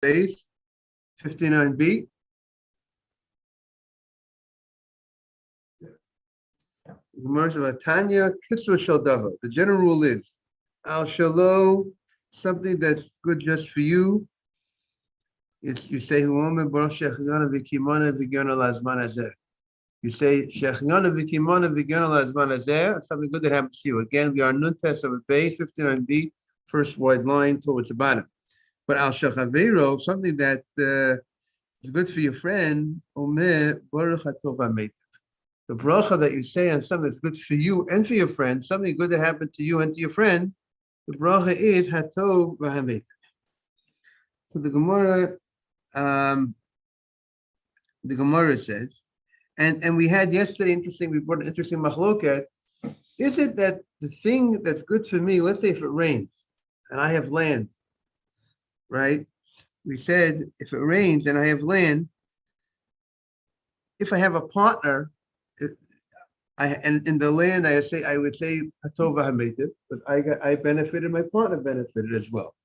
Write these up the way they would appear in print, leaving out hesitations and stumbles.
base, 59b. Tanya Kitzur Shaldava. The general rule is Al Shalo, something that's good just for you. It's you say Huomen Baruch Shechiyana Vikimana Vigana Lazman Azeh. You say Shechiyana Vikimana Vigana Lazman Azeh, something good that happens to you. Again, we are nun test of a base, 59b, first wide line towards the bottom. But Al Shechavero, something that is good for your friend, Omer Baruch Hatov HaMeitiv. The bracha that you say on something that's good for you and for your friend, something good that happened to you and to your friend, the bracha is Hatov VaHaMeitiv. So the Gemara says, and we had yesterday we brought an interesting machloket. Is it that the thing that's good for me, let's say if it rains and I have land, right? We said if it rains and I have land, if I have a partner, and in the land I would say Hatova HaMeitiv, but I benefited, my partner benefited as well.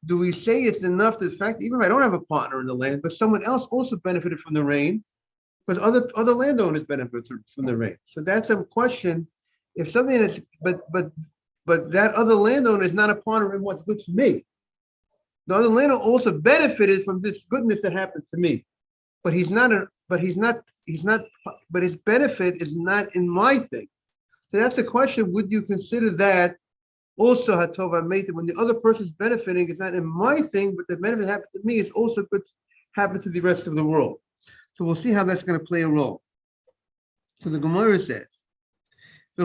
Do we say it's enough the fact even if I don't have a partner in the land, but someone else also benefited from the rain, because other landowners benefit from the rain? So that's a question. If something that's but that other landowner is not a partner in what's good for me. The other landowner also benefited from this goodness that happened to me, but his benefit is not in my thing. So that's the question. Would you consider that also Hatov HaMeitiv, when the other person's benefiting is not in my thing, but the benefit happened to me is also good happen to the rest of the world? So we'll see how that's going to play a role. So the Gemara says, are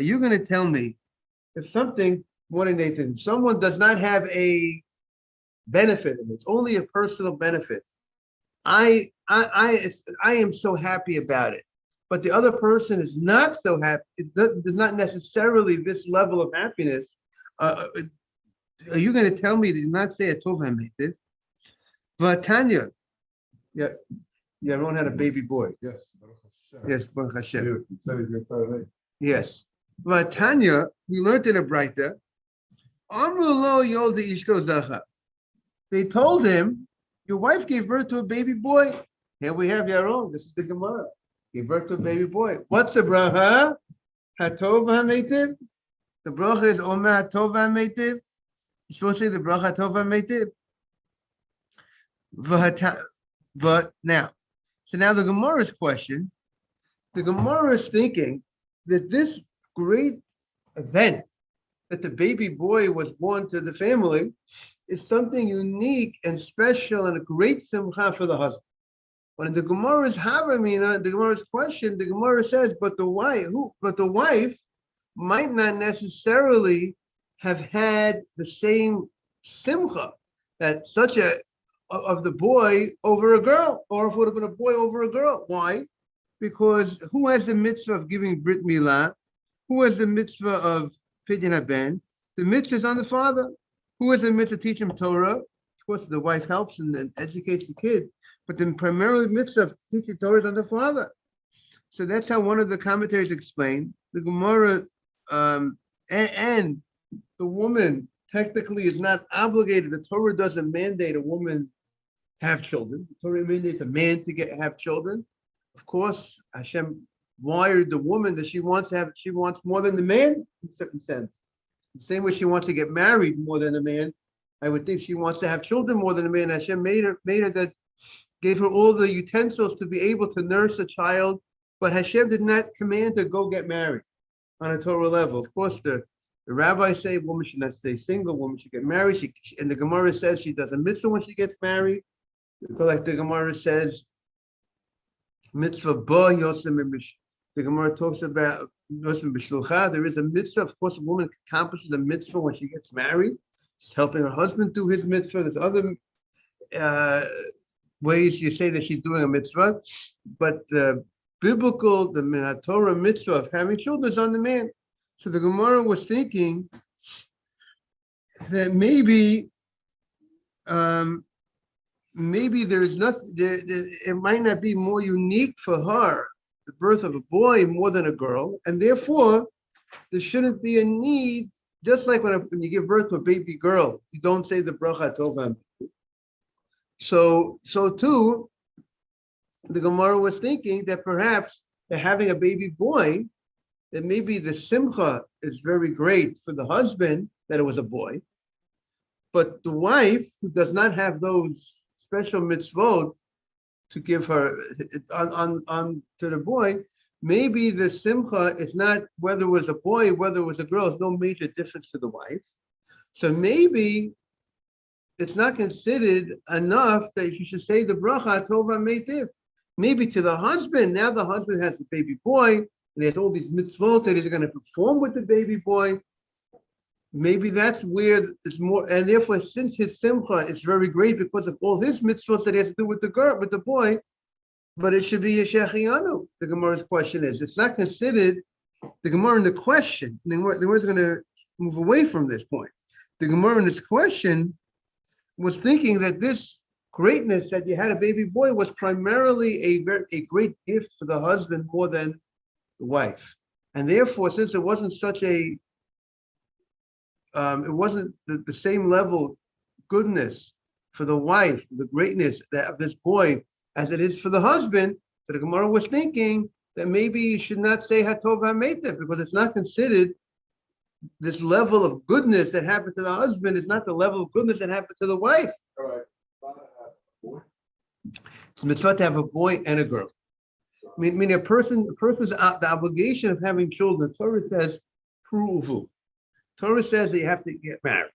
you going to tell me if something, morning Nathan, someone does not have a benefit and it's only a personal benefit, I am so happy about it, but the other person is not so happy, there's not necessarily this level of happiness, are you going to tell me that you not say a Tov HaMeitiv? Vatanya, yeah, everyone had a baby boy. Yes, yes, Baruch Hashem. Yes, Vatanya, we learned in a Braita, Amru lo yolda ishto zacha. They told him, your wife gave birth to a baby boy. Here we have Yaron. This is the Gemara. Gave birth to a baby boy. What's the bracha? Hatov HaMeitiv. The bracha is Omer Hatov HaMeitiv. You're supposed to say the bracha Hatov HaMeitiv. But now, so now the Gemara's question. The Gemara is thinking that this great event that the baby boy was born to the family is something unique and special and a great simcha for the husband. But in the Gemara's Havamina, the Gemara's question, the Gemara says, but the wife might not necessarily have had the same simcha that such a of the boy over a girl, or if it would have been a boy over a girl. Why? Because who has the mitzvah of giving Brit Milah? Who has the mitzvah of Pidyon HaBen? The mitzvah is on the father. Who has the mitzvah to teach him Torah? Of course, the wife helps and educates the kid, but the primarily mitzvah of teaching Torah is on the father. So that's how one of the commentaries explained. The Gemara and the woman technically is not obligated. The Torah doesn't mandate a woman have children. The Torah mandates a man to have children. Of course, Hashem wired the woman that she wants more than the man in a certain sense. The same way she wants to get married more than a man, I would think she wants to have children more than a man. Hashem made her that gave her all the utensils to be able to nurse a child, but Hashem did not command her to go get married on a Torah level. Of course, the rabbis say a woman should not stay single, a woman should get married. And the Gemara says she does a mitzvah when she gets married. Like the Gemara says, mitzvah ba yosem. The Gemara talks about yosem b'shlucha. There is a mitzvah. Of course, a woman accomplishes a mitzvah when she gets married. She's helping her husband do his mitzvah. There's other ways you say that she's doing a mitzvah, but the biblical, the Torah mitzvah of having children is on the man. So the Gemara was thinking that maybe there's nothing. It might not be more unique for her, the birth of a boy, more than a girl, and therefore there shouldn't be a need just like when you give birth to a baby girl, you don't say the bracha tova. So too, the Gemara was thinking that perhaps they're having a baby boy, that maybe the simcha is very great for the husband that it was a boy, but the wife who does not have those special mitzvot to give her on to the boy, maybe the simcha is not whether it was a boy, whether it was a girl, it's no major difference to the wife. So maybe it's not considered enough that you should say the bracha tova meitiv. Maybe to the husband, now the husband has the baby boy, and he has all these mitzvot that he's going to perform with the baby boy. Maybe that's where it's more, and therefore, since his simcha is very great because of all his mitzvot that he has to do with the girl, with the boy, but it should be a shechianu. The Gemara's question is, it's not considered. The Gemara in the question, the Gemara's going to move away from this point. The Gemara in this question was thinking that this greatness that you had a baby boy was primarily a great gift for the husband more than the wife, and therefore, since it wasn't such a it wasn't the same level goodness for the wife, the greatness of this boy as it is for the husband. So the Gemara was thinking that maybe you should not say Hatov HaMeitev because it's not considered this level of goodness that happened to the husband is not the level of goodness that happened to the wife. All right. It's a mitzvah to have a boy and a girl. Meaning a person's the obligation of having children. The Torah says, pruvu. Torah says that you have to get married.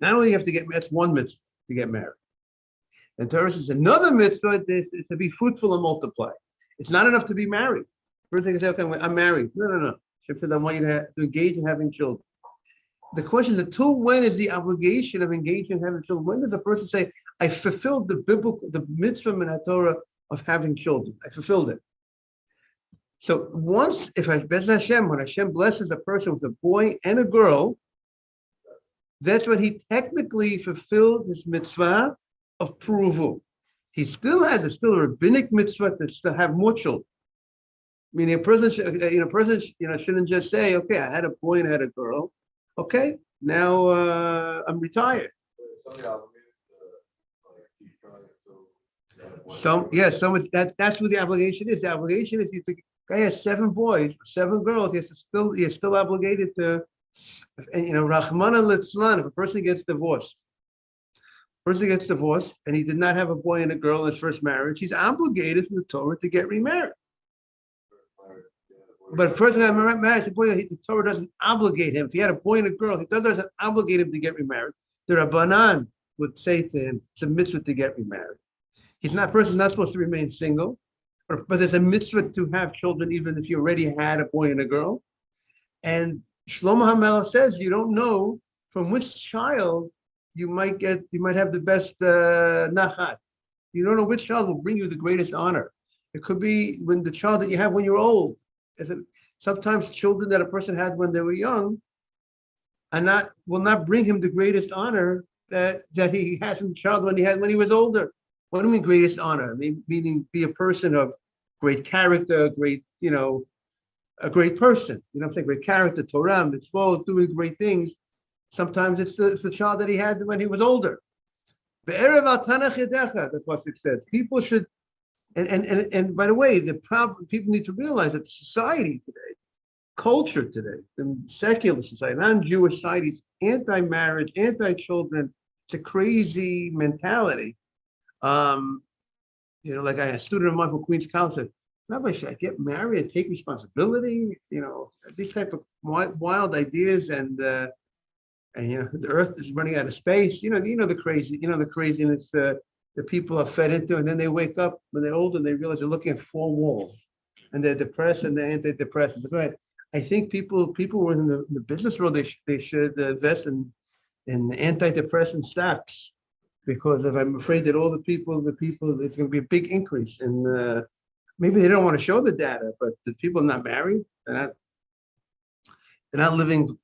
Not only you have to get, that's one mitzvah to get married. And Torah says another mitzvah is to be fruitful and multiply. It's not enough to be married. First thing is, okay, I'm married. No. Hashem said, I want you to engage in having children. The question is, until when is the obligation of engaging in having children? When does a person say, I fulfilled the mitzvah in Torah of having children? I fulfilled it. So once, when Hashem blesses a person with a boy and a girl, that's when he technically fulfilled his mitzvah of pruvu. He still has a rabbinic mitzvah to still have more children. Meaning a person shouldn't just say, okay, I had a boy and I had a girl. Okay, now I'm retired. That's what the obligation is. The obligation is guy has 7 boys, 7 girls. He's still obligated to, Rahmana litzlan. If a person gets divorced, and he did not have a boy and a girl in his first marriage, he's obligated from the Torah to get remarried. But if a person got married, the Torah doesn't obligate him. If he had a boy and a girl, it doesn't obligate him to get remarried. The Rabbanan would say to him, it's a mitzvah to get remarried. Person's not supposed to remain single, but there's a mitzvah to have children, even if you already had a boy and a girl. And Shlomo HaMelech says, you don't know from which child you might have the best nachat. You don't know which child will bring you the greatest honor. It could be when the child that you have when you're old. Sometimes children that a person had when they were young will not bring him the greatest honor that he has from the child when he was older. What do you mean greatest honor? Meaning be a person of great character, a great person. I'm saying great character, Torah, mitzvot, doing great things. Sometimes it's the child that he had when he was older. Be'erev al Tanach Yedecha, the pasuk says. People should, and by the way, the problem people need to realize that society today, culture today, the secular society, non-Jewish society is anti-marriage, anti-children. It's a crazy mentality. Like I had a student of mine from Queens College said, Rabbi, should I get married and take responsibility? These type of wild ideas, and the earth is running out of space. The craziness that people are fed into, and then they wake up when they're older and they realize they're looking at 4 walls, and they're depressed and they're antidepressants. But I think people who are in the business world, they should invest in antidepressant stocks, because if I'm afraid that all the people, there's going to be a big increase in. Maybe they don't want to show the data, but the people are not married. They're not living.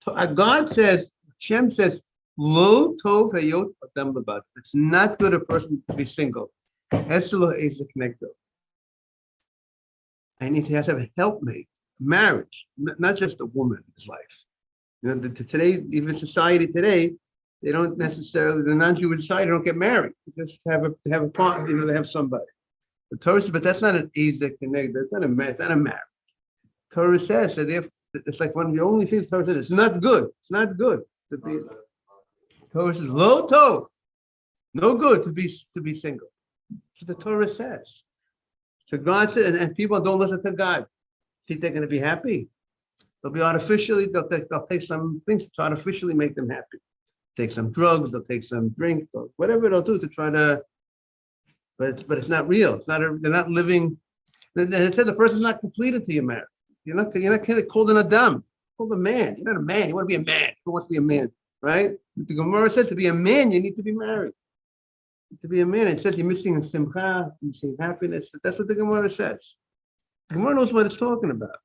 God says, Shem says, "Lo tov hayot adam levad." It's not good a person to be single. Eselo is a connector. I need to have a helpmate, marriage, not just a woman in his life. You know, today, even society today, they don't necessarily, the non-Jewish society don't get married. They just have a partner, they have somebody. The Torah says, but that's not an Isaac connect. That's not a marriage. Torah says, so therefore, it's like one of the only things Torah says, it's not good. It's not good to be. Torah says, lo tov, no good to be single. So the Torah says. So God says, and people don't listen to God. Think they're going to be happy? They'll be they'll take some things to artificially make them happy. Take some drugs, they'll take some drink, or whatever they'll do to try to, but it's not real. They're not living. It says the person's not complete until you're married. You're not called an Adam, called a man. You're not a man. You want to be a man. Who wants to be a man, right? But the Gemara says to be a man, you need to be married. To be a man, it says you're missing simcha, you're missing happiness. That's what the Gemara says. The Gemara knows what it's talking about.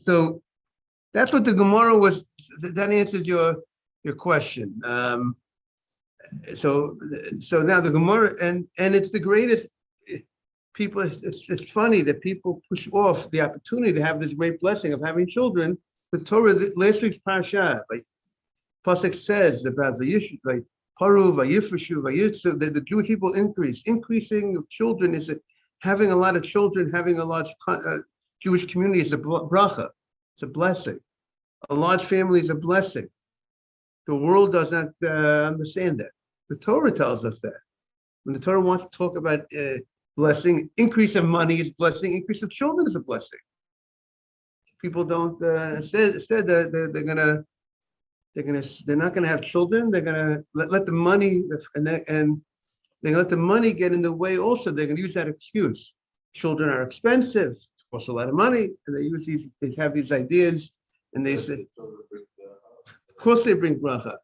So that's what the Gemara was. That answered your question. So now the Gemara, and it's the greatest. People, it's funny that people push off the opportunity to have this great blessing of having children. The Torah, last week's parasha, like Pasuk says about the like Paru, Vayifreshu, Vayitzu, the Jewish people increasing of children is having a lot of children, having a large Jewish community is a bracha, it's a blessing. A large family is a blessing. The world does not understand that. The Torah tells us that. When the Torah wants to talk about blessing, increase of money is blessing, increase of children is a blessing. People don't instead they're not gonna have children. They're gonna let the money and they're gonna let the money get in the way. Also, they're gonna use that excuse. Children are expensive, it costs a lot of money, and they have these ideas, and they say, of course they bring bracha.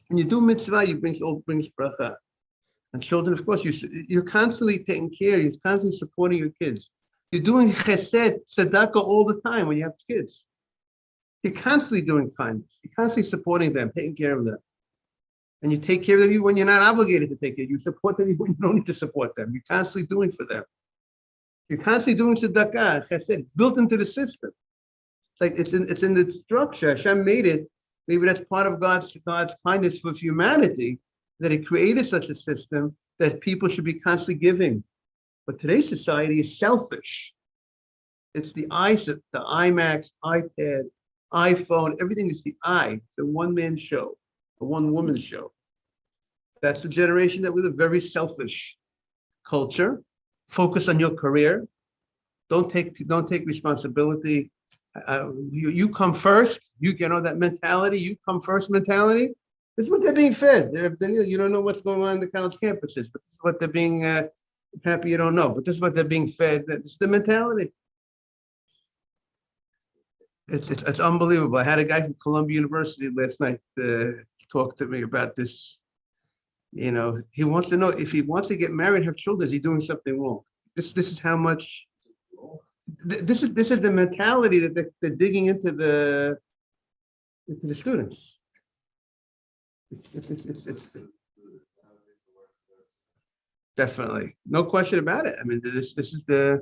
When you do mitzvah, you brings bracha. And children, of course, you're constantly taking care. You're constantly supporting your kids. You're doing chesed, tzedakah all the time when you have kids. You're constantly doing kindness. You're constantly supporting them, taking care of them. And you take care of them even when you're not obligated to take care. You support them even when you don't need to support them. You're constantly doing for them. You're constantly doing tzedakah, chesed. It's built into the system. It's like it's in the structure. Hashem made it. Maybe that's part of God's kindness for humanity, that He created such a system that people should be constantly giving. But today's society is selfish. It's the IMAX, iPad, iPhone, everything is the the one-man show, the one-woman show. That's the generation that we live, very selfish culture. Focus on your career. Don't take responsibility. You come first. You know that mentality. You come first mentality. This is what they're being fed. You don't know what's going on in the college campuses, but this is what they're being happy you don't know. But this is what they're being fed. This is the mentality. It's unbelievable. I had a guy from Columbia University last night talk to me about this. You know, he wants to know if he wants to get married, have children, is he doing something wrong? This is how much. This is the mentality that they're digging into the students. It's definitely no question about it. I mean, this is the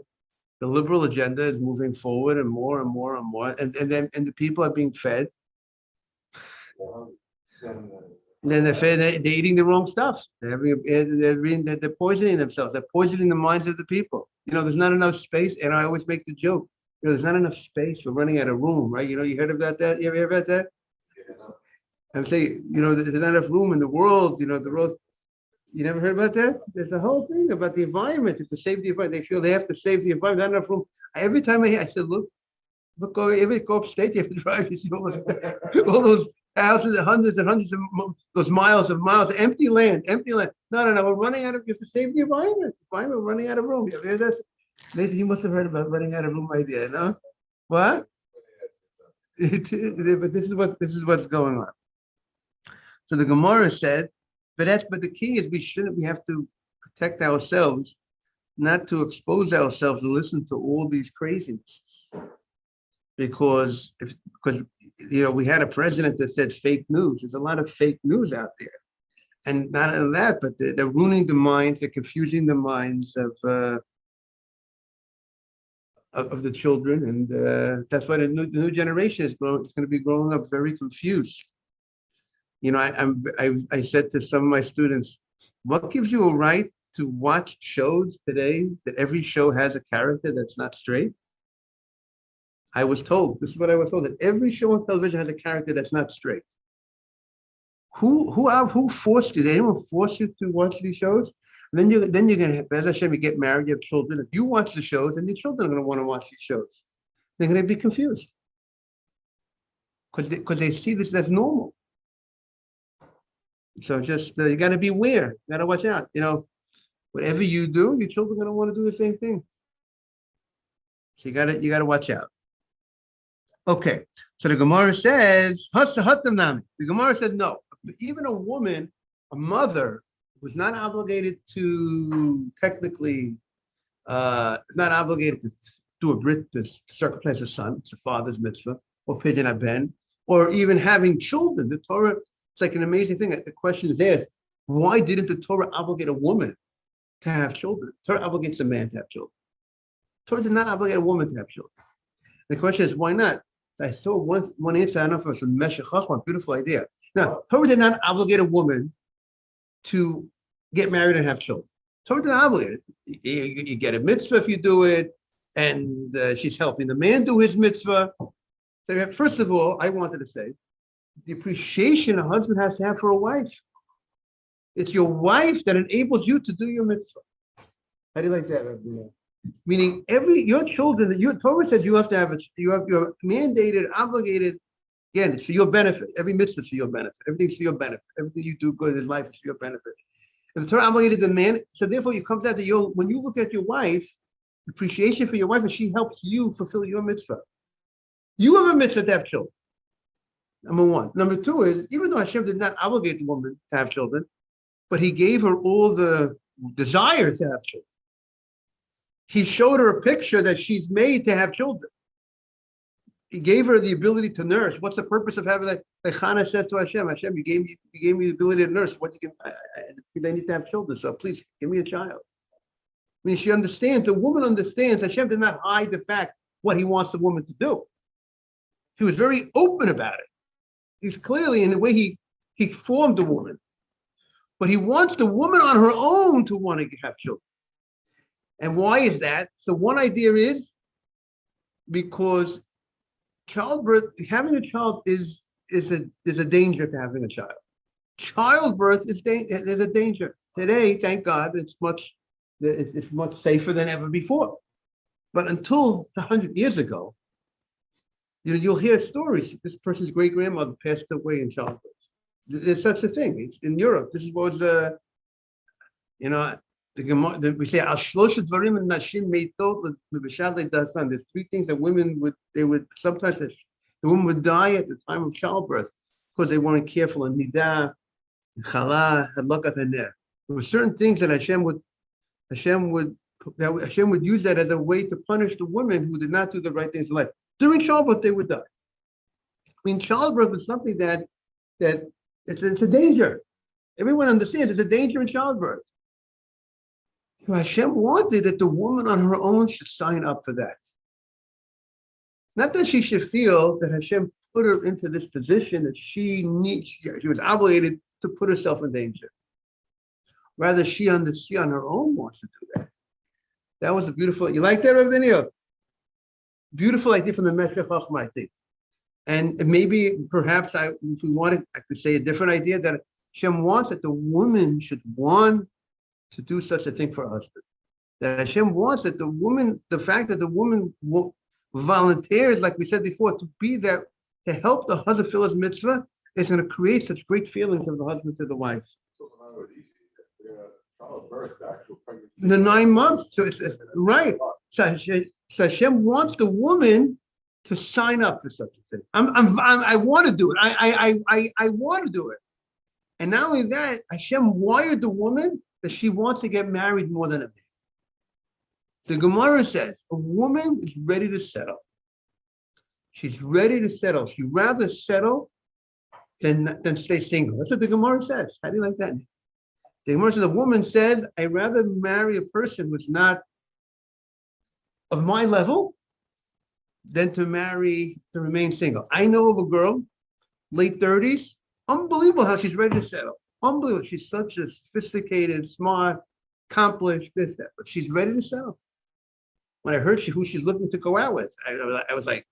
liberal agenda is moving forward and more and more and more, and the people are being fed. Then they're eating the wrong stuff. They're poisoning themselves. They're poisoning the minds of the people. You know, there's not enough space, and I always make the joke. You know, there's not enough space. We're running out of room, right? You know, you heard about that? You ever heard about that? I would say, you know, there's not enough room in the world. You know, the world. You never heard about that? There's a whole thing about the environment. It's to save the environment. They feel they have to save the environment. Not enough room. Every time I said, look, go upstate. You have to drive. You see all those thousands and hundreds of those miles of empty land. No. We're running out of. You have to save the environment. We're running out of room. You ever heard that? Maybe you must have heard about running out of room idea. No, what? But this is what's going on. So the Gemara said, but the key is we have to protect ourselves, not to expose ourselves to listen to all these craziness. Because you know, we had a president that said fake news. There's a lot of fake news out there. And not only that, but they're ruining the minds, they're confusing the minds of the children, and that's why the new generation is growing. It's going to be growing up very confused. I said to some of my students, what gives you a right to watch shows today that every show has a character that's not straight? I was told, this is what I was told, that every show on television has a character that's not straight. Who forced you? Did anyone force you to watch these shows? And then you're gonna, as Hashem, you get married, you have children. If you watch the shows, then your children are gonna want to watch these shows. They're gonna be confused because they see this as normal. So just you got to be aware. You got to watch out. Whatever you do, your children are going to want to do the same thing. So you got to watch out. Okay. So the Gemara says, the Gemara said no. Even a woman, a mother, was not obligated to technically, not obligated to do a brit to circumcise a son. It's a father's mitzvah, or pidyon haben, or even having children. The Torah. It's like an amazing thing. The question is asked, why didn't the Torah obligate a woman to have children? The Torah obligates a man to have children. The Torah did not obligate a woman to have children. The question is, why not? I saw one answer, I don't know if it was a Meshech Chachma, beautiful idea. Now, Torah did not obligate a woman to get married and have children. Torah did not obligate it. You get a mitzvah if you do it, and she's helping the man do his mitzvah. So first of all, I wanted to say, the appreciation a husband has to have for a wife. It's your wife that enables you to do your mitzvah. How do you like that? Meaning your children, your Torah says you have to have you're mandated, obligated. Again, it's for your benefit. Every mitzvah is for your benefit. Everything's for your benefit. Everything you do good in life is for your benefit. And the Torah obligated the man, so therefore it comes out that when you look at your wife, appreciation for your wife, and she helps you fulfill your mitzvah. You have a mitzvah to have children. Number one. Number two is, even though Hashem did not obligate the woman to have children, but he gave her all the desire to have children. He showed her a picture that she's made to have children. He gave her the ability to nurse. What's the purpose of having that? Like Hannah said to Hashem, you gave me the ability to nurse. I need to have children, so please give me a child. I mean, she understands, the woman understands Hashem did not hide the fact what he wants the woman to do. He was very open about it. He's clearly in the way he formed the woman, but he wants the woman on her own to want to have children. And why is that? So one idea is because childbirth, having a child is a danger to having a child. Childbirth is a danger. Today, thank God, it's much safer than ever before. But until 100 years ago, you'll hear stories. This person's great-grandmother passed away in childbirth. There's such a thing. It's in Europe. This was, the Gemara. We say al shlosha dvarim and nashim meitot b'shadlei dasan. There's three things that women would sometimes the woman would die at the time of childbirth because they weren't careful in nidah, chala, hadlakat haner. There were certain things that Hashem would use that as a way to punish the women who did not do the right things in life. During childbirth, they would die. I mean, childbirth is something that it's a danger. Everyone understands it's a danger in childbirth. So Hashem wanted that the woman on her own should sign up for that. Not that she should feel that Hashem put her into this position that she was obligated to put herself in danger. Rather, she on her own wants to do that. That was a beautiful, you like that, Rabbi Daniel? Beautiful idea from the Meshech Chachma, I think. And maybe, perhaps, if we wanted, I could say a different idea that Hashem wants that the woman should want to do such a thing for her husband. That Hashem wants that the fact that the woman volunteers, like we said before, to be there, to help the husband fulfill his mitzvah, is going to create such great feelings of the husband to the wife. The 9 months, so it's right. So Hashem wants the woman to sign up for such a thing. I want to do it. I want to do it. And not only that, Hashem wired the woman that she wants to get married more than a man. The Gemara says a woman is ready to settle. She's ready to settle. She'd rather settle than stay single. That's what the Gemara says. How do you like that? The Gemara says a woman says, I'd rather marry a person who's not of my level than to remain single. I know of a girl, late 30s, unbelievable how she's ready to settle. Unbelievable. She's such a sophisticated, smart, accomplished, this, that, but she's ready to settle. When I heard who she's looking to go out with, I was like,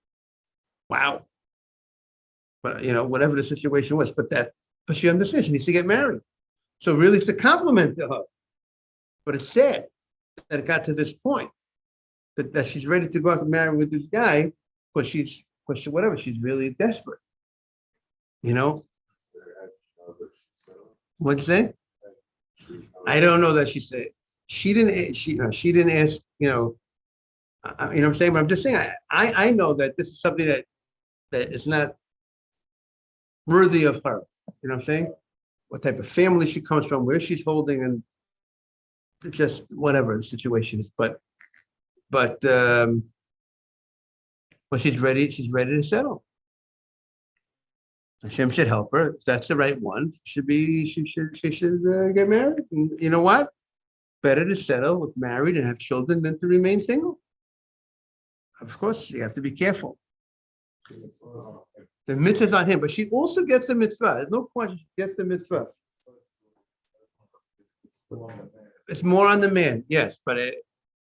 wow. But whatever the situation was, but she understands she needs to get married. So really, it's a compliment to her. But it's sad that it got to this point that she's ready to go out and marry with this guy because she's really desperate. What'd you say? I don't know that she said she didn't. She didn't ask. What I'm saying, but I'm just saying. I know that this is something that is not worthy of her. You know what I'm saying? What type of family she comes from, where she's holding, and just whatever the situation is. But she's ready. She's ready to settle. Hashem should help her. If that's the right one, she should get married. And you know what? Better to settle with married and have children than to remain single. Of course, you have to be careful. The mitzvah is on him, but she also gets the mitzvah. There's no question she gets the mitzvah. It's more on the man, yes, first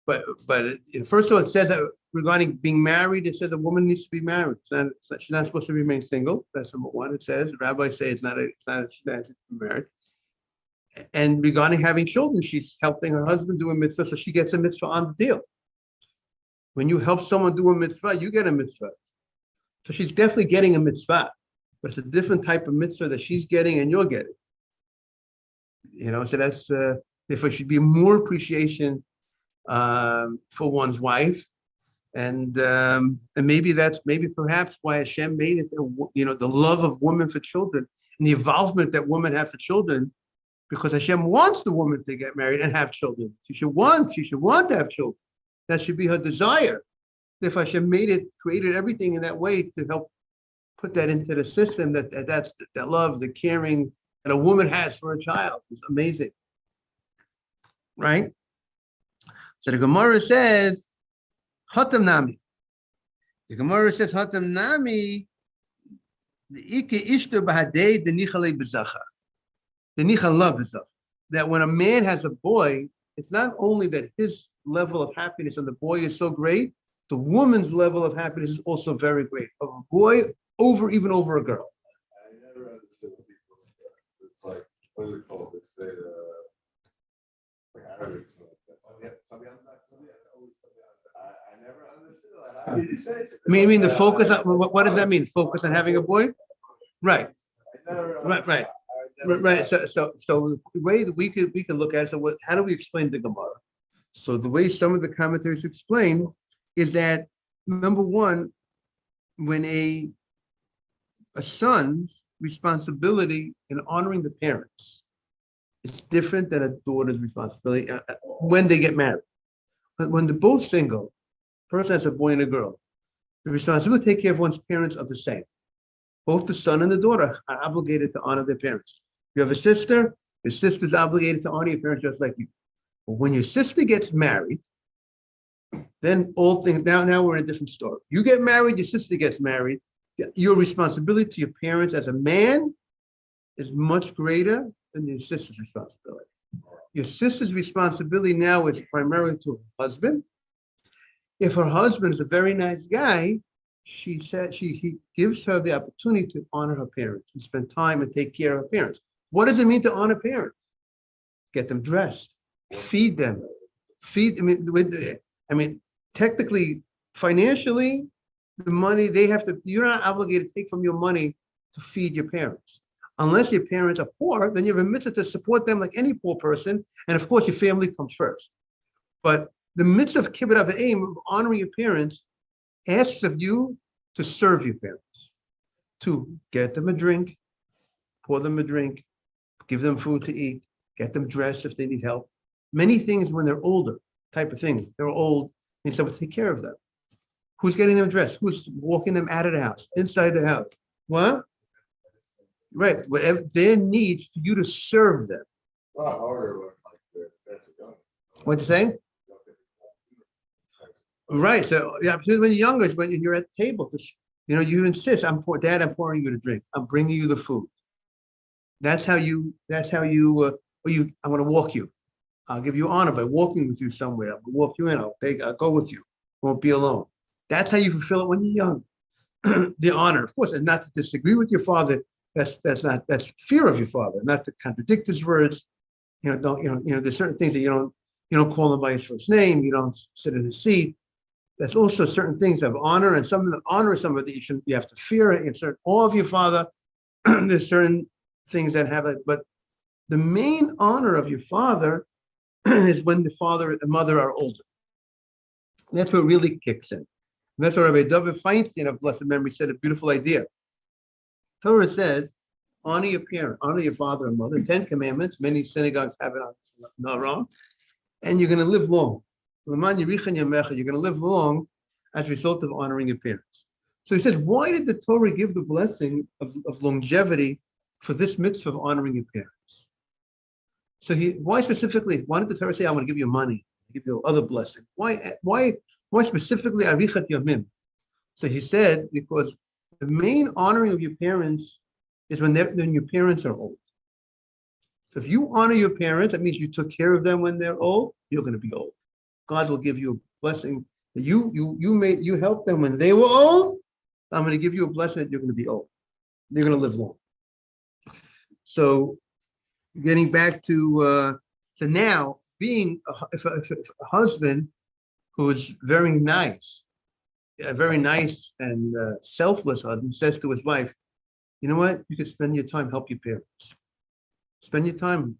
of all, it says that regarding being married, it says a woman needs to be married. She's not supposed to remain single. That's number one. It says rabbis say she's not to be married. And regarding having children, she's helping her husband do a mitzvah, so she gets a mitzvah on the deal. When you help someone do a mitzvah, you get a mitzvah. So she's definitely getting a mitzvah, but it's a different type of mitzvah that she's getting and you're getting. So that's therefore should be more appreciation for one's wife, and maybe perhaps why Hashem made it. The love of women for children and the involvement that women have for children, because Hashem wants the woman to get married and have children. She should want to have children. That should be her desire. If Hashem created everything in that way to help put that into the system, that's that love, the caring that a woman has for a child is amazing, right? So the Gemara says, Hatam Nami. The Gemara says, Hatam Nami, the Ike Ishto Bahadei, the Nichale Bezacha. The Nichala Bezacha. That when a man has a boy, it's not only that his level of happiness on the boy is so great, the woman's level of happiness is also very great. A boy even over a girl. I never understood people. It's like, what is it called? It's like Arabic. I never understood. How did you say it? You mean the focus on what does that mean? Focus on having a boy? Right. Right. So the way that we could look at it, so how do we explain the Gemara? So the way some of the commentaries explain is that, number one, when a son's responsibility in honoring the parents is different than a daughter's responsibility when they get married. But when they're both single, person has a boy and a girl, the responsibility to take care of one's parents are the same. Both the son and the daughter are obligated to honor their parents. You have a sister, your sister's obligated to honor your parents just like you. But when your sister gets married, then all things, now we're in a different story. You get married, your sister gets married, your responsibility to your parents as a man is much greater than your sister's responsibility. Your sister's responsibility now is primarily to her husband. If her husband is a very nice guy, he gives her the opportunity to honor her parents and spend time and take care of her parents. What does it mean to honor parents? Get them dressed, feed them, technically, financially, the money you're not obligated to take from your money to feed your parents. Unless your parents are poor, then you have a mitzvah to support them like any poor person. And of course, your family comes first. But the mitzvah of kibbut avim, of honoring your parents, asks of you to serve your parents, to get them a drink, pour them a drink, give them food to eat, get them dressed if they need help. Many things when they're older, type of things. They're old, and someone to take care of them. Who's getting them dressed? Who's walking them out of the house, inside the house? What? Right, whatever their needs for you to serve them. A lot harder when like that's a gun. What'd you say? Right. So yeah, because when you're younger, it's when you're at the table. You insist, Dad, I'm pouring you the drink. I'm bringing you the food. I want to walk you. I'll give you honor by walking with you somewhere. I'll walk you in. I'll go with you. Won't be alone. That's how you fulfill it when you're young. The honor, of course, and not to disagree with your father. That's fear of your father, not to contradict his words. There's certain things that you don't call him by his first name. You don't sit in his seat. There's also certain things of honor, and some of the honor is somebody you have to fear it. You certain awe of your father. There's certain things that have it, but the main honor of your father is when the father and the mother are older. That's what really kicks in. And that's what Rabbi David Feinstein of blessed memory said, a beautiful idea. Torah says, honor your parent, honor your father and mother. 10 commandments. Many synagogues have it on, not wrong. And you're going to live long. You're going to live long as a result of honoring your parents. So he says, why did the Torah give the blessing of longevity for this mitzvah of honoring your parents? So why specifically? Why did the Torah say, "I want to give you money, give you other blessing"? Why specifically arichat yamim? So he said, because the main honoring of your parents is when your parents are old. So if you honor your parents, that means you took care of them when they're old. You're going to be old. God will give you a blessing that you helped them when they were old. I'm going to give you a blessing that you're going to be old. You're going to live long. So getting back to now, being if a husband who is very nice, a very nice and selfless husband says to his wife, you know what, you could spend your time, help your parents. Spend your time.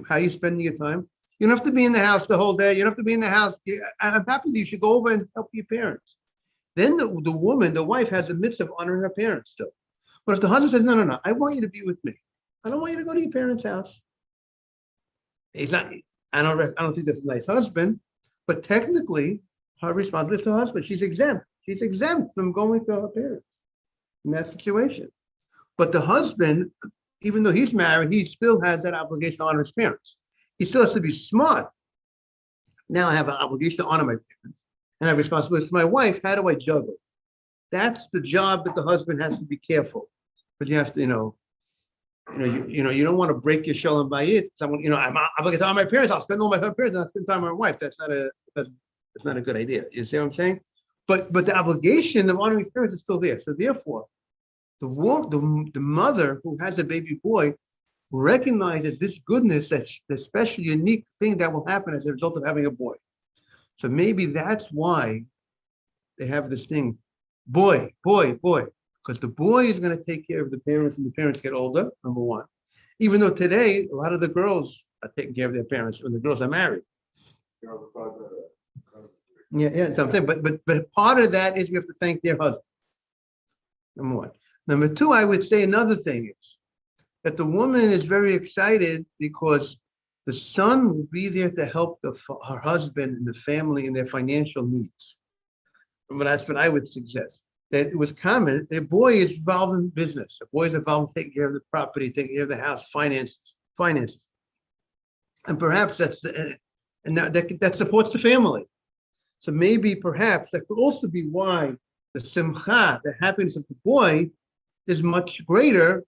How are you spending your time? You don't have to be in the house the whole day. You don't have to be in the house. I'm happy that you should go over and help your parents. Then the woman, the wife, has the mitzvah of honoring her parents still. But if the husband says, no, I want you to be with me. I don't want you to go to your parents' house. He's not. I don't think that's a nice husband. But technically, her responsibility is to her husband. She's exempt. She's exempt from going to her parents in that situation. But the husband, even though he's married, he still has that obligation to honor his parents. He still has to be smart. Now I have an obligation to honor my parents, and I have responsibility to my wife. How do I juggle? That's the job that the husband has to be careful. But you have to, you don't want to break your shalom bayit. Someone, I'm obligated to honor my parents. I'll spend all my parents and I'll spend time with my wife. That's not a good idea. You see what I'm saying? But the obligation of honoring his parents is still there. So therefore, the mother who has a baby boy recognizes this goodness, that the special, unique thing that will happen as a result of having a boy. So maybe that's why they have this thing, boy, because the boy is going to take care of the parents when the parents get older, number one. Even though today, a lot of the girls are taking care of their parents when the girls are married. Yeah, that's what I'm saying. But part of that is we have to thank their husband, number one. Number two, I would say another thing is that the woman is very excited because the son will be there to help her husband and the family in their financial needs. But that's what I would suggest. That it was common. A boy is involved in business. A boy is involved in taking care of the property, taking care of the house, finances. And perhaps that supports the family. So maybe perhaps that could also be why the simcha, the happiness of the boy, is much greater,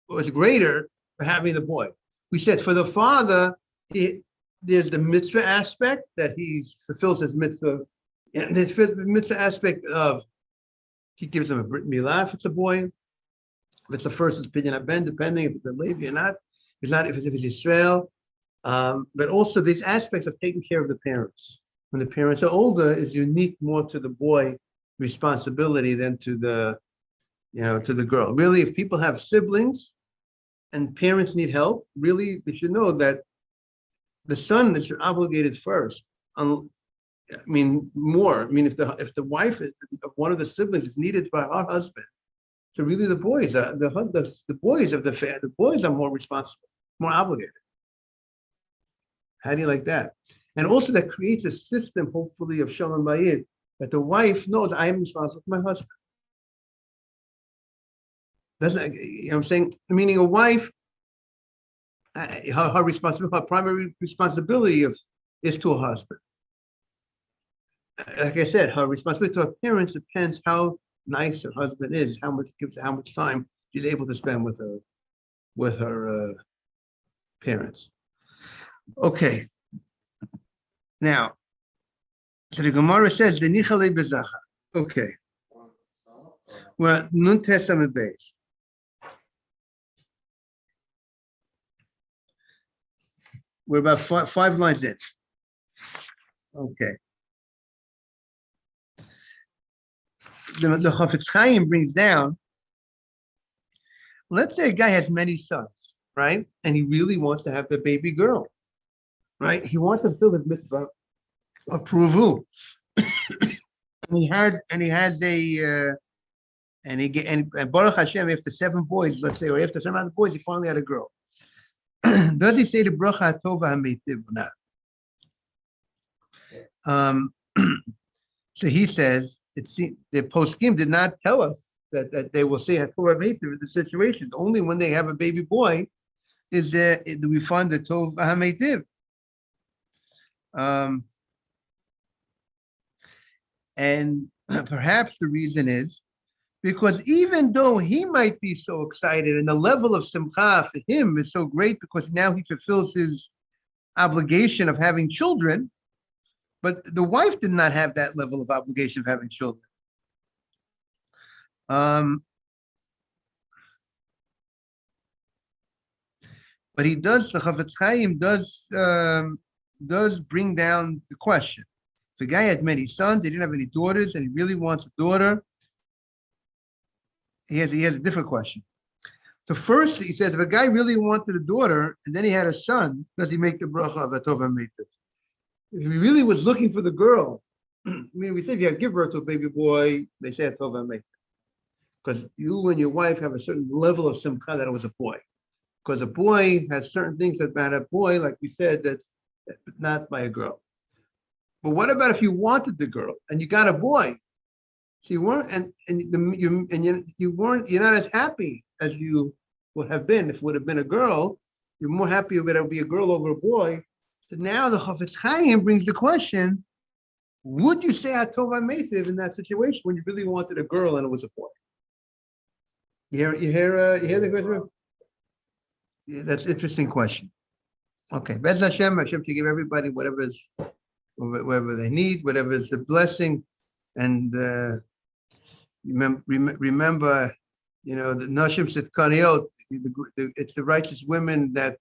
or is greater for having the boy. We said for the father, there's the mitzvah aspect that he fulfills his mitzvah, and the mitzvah aspect of he gives him a brit milah if it's a boy. If it's the first, it's pidyon ben, depending if it's a Levi or not. If it's Israel. But also these aspects of taking care of the parents. When the parents are older, is unique more to the boy responsibility than to the girl. Really, if people have siblings and parents need help, really they should know that the son is obligated first. More. If the wife of one of the siblings is needed by her husband, so really the boys are the boys of the family. The boys are more responsible, more obligated. How do you like that? And also that creates a system, hopefully, of shalom bayit, that the wife knows I am responsible for my husband. I'm saying? Meaning a wife, her primary responsibility is to her husband. like I said, her responsibility to her parents depends how nice her husband is, how much time she's able to spend with her parents. Okay, now, so the Gemara says the nichale bezacha. Okay, well, nun tesam beis. We're about five lines in. Okay. The Chafetz Chaim brings down, let's say a guy has many sons, right? And he really wants to have the baby girl, right? He wants to fulfill his mitzvah of pruvu. And he has a and Baruch Hashem, after 7 boys, let's say, or after 7 other boys, he finally had a girl. Does he say the bracha tova hametiv or not? So he says the poskim did not tell us that they will say tova hametiv in the situation. Only when they have a baby boy is there do we find the tova hametiv. And perhaps the reason is because even though he might be so excited and the level of simcha for him is so great because now he fulfills his obligation of having children, but the wife did not have that level of obligation of having children. But he does, the Chafetz Chaim does bring down the question. If a guy had many sons, he didn't have any daughters, and he really wants a daughter, he has a different question. So first, he says, if a guy really wanted a daughter, and then he had a son, does he make the bracha of Atov HaMeitiv? If he really was looking for the girl, I mean, we say if you give birth to a baby boy, they say Atov HaMeitiv. Because you and your wife have a certain level of simcha that it was a boy. Because a boy has certain things about a boy, like we said, that's not by a girl. But what about if you wanted the girl and you got a boy? So you weren't, you're not as happy as you would have been if it would have been a girl. You're more happy if it would be a girl over a boy. So now the Chafetz Chaim brings the question: would you say Atov HaMeitiv in that situation when you really wanted a girl and it was a boy? You hear the question? Yeah, that's an interesting question. Okay, Bez Hashem should give everybody whatever they need, whatever is the blessing, and remember, you know, the Nashim Sitkaniot, it's the righteous women that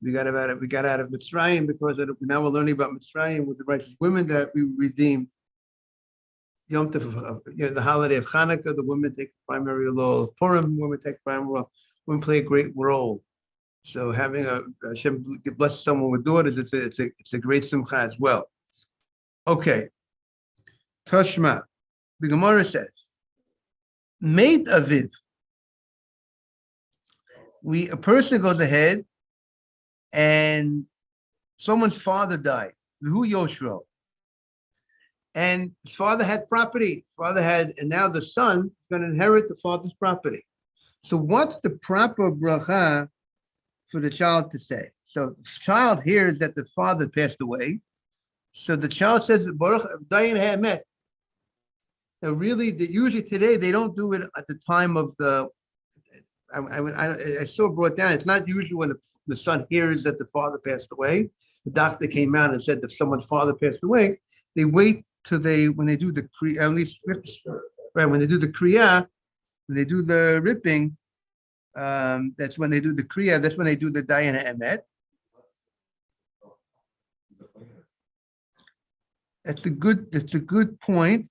we got out of Mitzrayim, because now we're learning about Mitzrayim with the righteous women that we redeemed. Yom Tov, the holiday of Hanukkah, the women take the primary role. Purim, women take the primary role. Women play a great role. So having Hashem bless someone with daughters, it's a great simcha as well. Okay, Toshma, the Gemara says, Meit Aviv. A person goes ahead and someone's father died. Who Yoshro? And his father had property. And now the son is going to inherit the father's property. So what's the proper bracha for the child to say? So the child hears that the father passed away. So the child says, Baruch Dayan Ha'emet. Now really, usually today, they don't do it at the time of the, I saw brought down, it's not usually when the son hears that the father passed away. The doctor came out and said that someone's father passed away. They wait till when they do the kriya, at least, right, when they do the kriya, when they do the ripping, that's when they do the kriya, that's when they do the dayan ha'emet. That's a good point.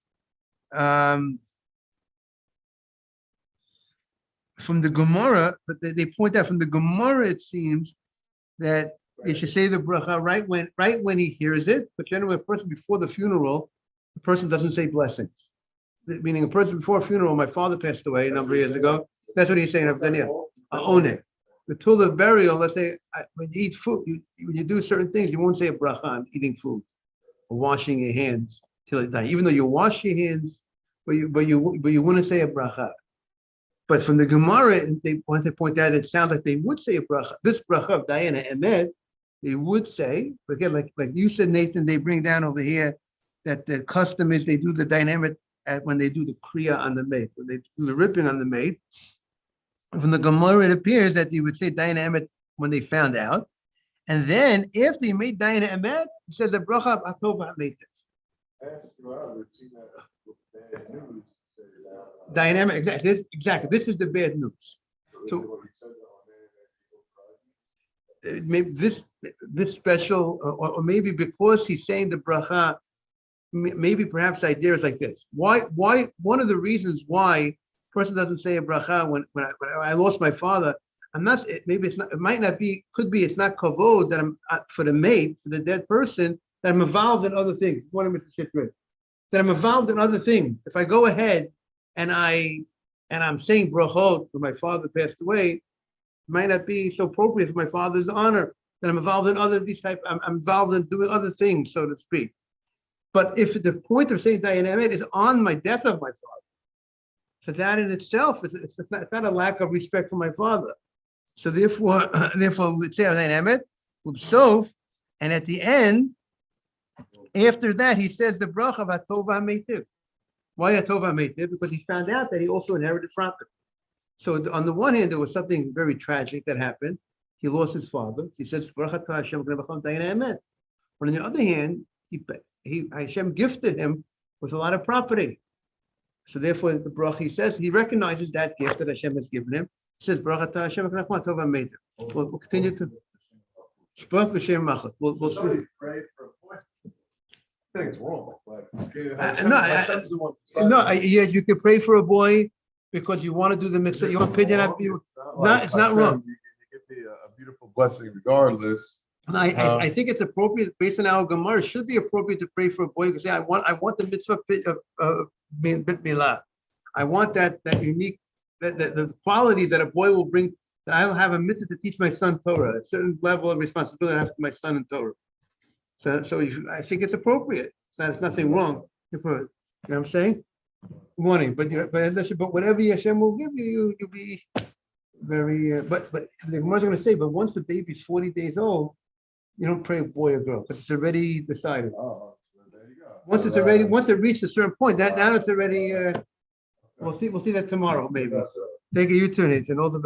From the Gemara, but they point out from the Gemara, it seems that they should say the bracha right when he hears it. But generally, a person before the funeral, the person doesn't say blessings. Meaning, a person before a funeral, my father passed away a number of years ago. That's what he's saying. Own it. Until the burial, let's say when you eat food, when you do certain things, you won't say a bracha on eating food or washing your hands till you die. Even though you wash your hands, but you wouldn't say a bracha. But from the Gemara, they want to point out, it sounds like they would say a bracha. This bracha of Diana Emet, they would say, but again, like you said, Nathan, they bring down over here that the custom is they do the dynamic when they do the kriya on the maid, when they do the ripping on the maid. From the Gemara, it appears that they would say dynamic when they found out. And then if they made Dayan Emet, it says the bracha of Atova Hametiv. Dynamic, exactly. This is the bad news. So maybe this special, or maybe because he's saying the bracha, maybe perhaps the idea is like this. Why? One of the reasons why a person doesn't say a bracha when I lost my father. I'm not. Maybe it's not. It might not be. Could be. It's not kavod that I'm for the mate, for the dead person, that I'm involved in other things. One of Mr. Shitrid. That I'm involved in other things. If I go ahead and I'm saying brachot when my father passed away, it might not be so appropriate for my father's honor. That I'm involved in I'm involved in doing other things, so to speak. But if the point of saying Dayan Emet is on my death of my father, so that in itself it's not a lack of respect for my father. So therefore we'd say Dayan Emet, Sof, and at the end, after that, he says the bracha of Atova Hametiv. Why Atova Hametiv? Because he found out that he also inherited property. So on the one hand, there was something very tragic that happened. He lost his father. He says, Baruch atah Hashem Dayan Emet. But on the other hand, Hashem gifted him with a lot of property. So therefore, the bracha, he says, he recognizes that gift that Hashem has given him. He says, Baruch atah Hashem Atova Hametiv. We'll continue to. We'll see. I think it's wrong, but. Yeah, you can pray for a boy because you want to do the mitzvah. You want to pidyon up you. No, it's not wrong. You give me a beautiful blessing regardless. And I think it's appropriate based on our Gemara. It should be appropriate to pray for a boy because I want the mitzvah bit milah. I want that unique the qualities that a boy will bring. That I will have a mitzvah to teach my son Torah, a certain level of responsibility I have to my son in Torah. So I think it's appropriate. It's nothing wrong. You know what I'm saying? Morning, but whatever Hashem will give you, you'll be very. But the Gemara is going to say, but once the baby's 40 days old, you don't pray a boy or girl because it's already decided. Oh, there you go. Once it reached a certain point, now it's already. We'll see that tomorrow maybe. Thank you, you too, Nathan. All the best.